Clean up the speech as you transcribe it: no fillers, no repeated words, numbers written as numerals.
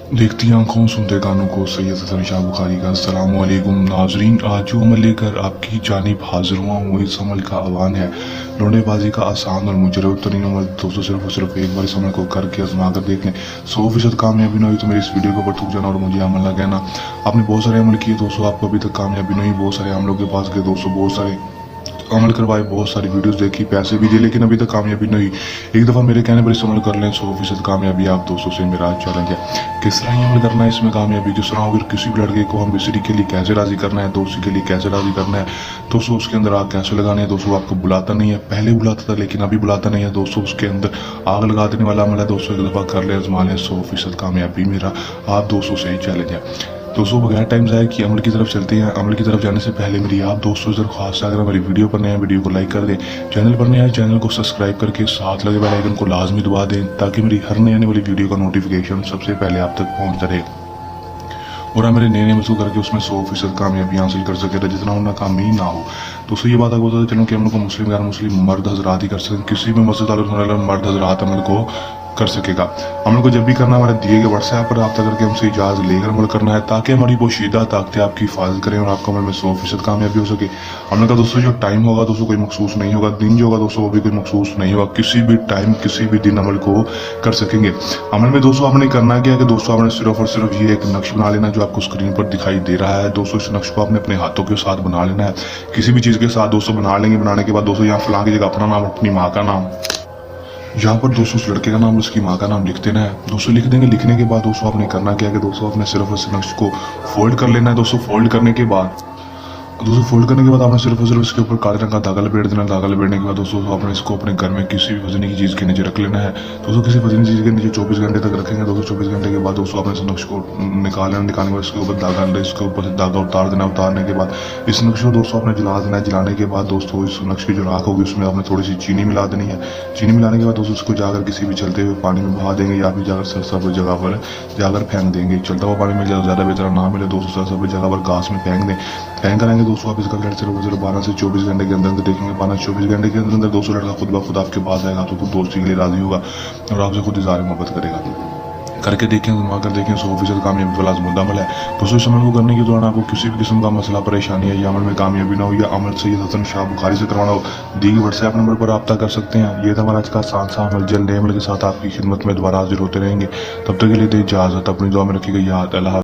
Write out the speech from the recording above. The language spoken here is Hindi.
देखती आंखों सुनते कानों को सैयद हसन शाह बुखारी का अस्सलाम वालेकुम नाजरीन। आज जो अमल लेकर आपकी जानिब हाजिर हुआ हूँ इस अमल का आह्वान है लौंडेबाजी का आसान और मुजरब तरीन अमल। दोस्तों सिर्फ और सिर्फ एक बार इस अमल को करके आजमा कर देख लें। 100% कामयाबी नहीं हुई तो मेरी इस वीडियो के ऊपर थूक जाना और मुझे अमल ना कहना। आपने बहुत सारे अमल किए दोस्तों, आपको अभी तक कामयाबी नहीं। बहुत सारे अमलों के पास गए दोस्तों, बहुत सारे अमल करवाए, बहुत सारी वीडियोस देखी, पैसे भी दिए, लेकिन अभी तक कामयाबी नहीं। एक दफ़ा मेरे कहने पर इस अमल कर लें, 100% कामयाबी आप दोस्तों से मेरा चैलेंज है। किस तरह ये अमल करना है, इसमें कामयाबी किस तरह होगी। किसी भी लड़के को हम दूसरी के लिए कैसे राज़ी करना है, दोस्ती के लिए कैसे राज़ी करना है दोस्तों, उसके अंदर आग कैसे लगानी है दोस्तों। आपको बुलाता नहीं है, पहले बुलाता था लेकिन अभी बुलाता नहीं है दोस्तों। उसके अंदर आग लगा देने वाला अमल है दोस्तों। एक दफ़ा कर ले, आजमा लें, 100% कामयाबी मेरा आप दोस्तों से ही चैलेंज है। दोस्तों बगैर टाइम ज़ाया कि अमल की तरफ चलते हैं। अमल की तरफ जाने से पहले मेरी आप दोस्तों से दरख्वास्त है, अगर हमारी वीडियो पर नए हैं वीडियो को लाइक कर दें, चैनल पर नए हैं चैनल को सब्सक्राइब करके साथ लगे बेल आइकन को लाजमी दबा दें ताकि मेरी हर नई आने वाली वीडियो का नोटिफिकेशन सबसे पहले आप तक पहुँचता रहे और आप मेरे नए नए मसू करके उसमें 100% कामयाबी हासिल कर सके, जितना होना काम ही ना हो। दोस्तों ये बात आपको बताते चलूँ कि अमल को मुस्लिम गैर मुस्लिम मर्द हजरात ही कर सकते। किसी भी मस्जिद वाले मर्द हजरात अमल को कर सकेगा। अमल को जब भी करना हमारे दिए गए व्हाट्सएप पर रब्ता करके हमसे इजाज़त लेकर अमल करना है ताकि हमारी पोशीदा ताकतें आपकी हिफाजत करें और आपको अमल में 100% कामयाबी हो सके। अमल का दोस्तों जो टाइम होगा दोस्तों कोई मखसूस नहीं होगा, दिन जो होगा दोस्तों वो भी कोई मखसूस नहीं होगा। किसी भी टाइम किसी भी दिन अमल को कर सकेंगे। अमल में दोस्तों आपने करना क्या है कि दोस्तों आपने सिर्फ और सिर्फ ये एक नक्श बना लेना जो आपको स्क्रीन पर दिखाई दे रहा है दोस्तों। इस नक्श को आपने अपने हाथों के साथ बना लेना है, किसी भी चीज़ के साथ दोस्तों बना लेंगे। बनाने के बाद दोस्तों यहाँ फलां की जगह अपना नाम, अपनी माँ का नाम, यहाँ पर दोस्तों उस लड़के का नाम, उसकी माँ का नाम लिख देना है दोस्तों। लिख देंगे, लिखने के बाद दोस्तों आपने करना क्या है कि दोस्तों आपने सिर्फ उस नक्श को फोल्ड कर लेना है दोस्तों। फोल्ड करने के बाद फोल्ड करने के बाद आपने सिर्फ और सिर्फ इसके ऊपर काले रंग का धागा लपेट देना। धागा लपेटने के बाद दोस्तों आपने इसको अपने घर में किसी भी वजनी की चीज़ के नीचे रख लेना है दोस्तों। किसी वजनी चीज़ के नीचे 24 घंटे तक रखेंगे दोस्तों। 24 घंटे के बाद दोस्तों आपने इस नक्श को निकाल लेना। निकालने के बाद इसके ऊपर धागा, इसके ऊपर से धागा उतार देना। उतारने के बाद इस नक्श को दोस्तों आपने जला देना है। जलाने के बाद दोस्तों इस नक्श की जो राख होगी उसमें आपने थोड़ी सी चीनी मिला देनी है। चीनी मिलाने के बाद दोस्तों उसको जाकर किसी भी चलते हुए पानी में बहा देंगे या फिर जाकर सरसब्ज जगह पर जाकर फेंक देंगे। चलता हुआ पानी में ज़्यादा बेहतर ना मिले दोस्तों, सरसब्ज जगह पर घास में फेंक दें। फेंक करेंगे दोस्तों आप इसका रिजल्ट सिर्फ 12 से 24 घंटे के अंदर देखेंगे। 12-24 घंटे के अंदर दोस्तों लड़का खुद ब खुद आपके पास आएगा तो खुद दोस्ती के लिए राजी होगा और आपसे खुद इज़हार मोहब्बत करेगा। करके देखें, घुमा कर देखें, 100% कामयाबी वाला अमल है दोस्तों। इस अमल को करने के दौरान आपको किसी भी किस्म का मसला परेशानी है या अमल में कामयाबी ना हो या अमल सैयद हसन शाह बुखारी से करवाना हो, दी गई व्हाट्सएप नंबर पर रब्ता कर सकते हैं। ये था हमारा आज का आसान सा अमल। जल्द नए अमल के साथ आपकी खिदमत में दोबारा हाजिर होते रहेंगे। तब तक के लिए दे इजाज़त, अपनी दुआ में रखिएगा याद। अल्लाह।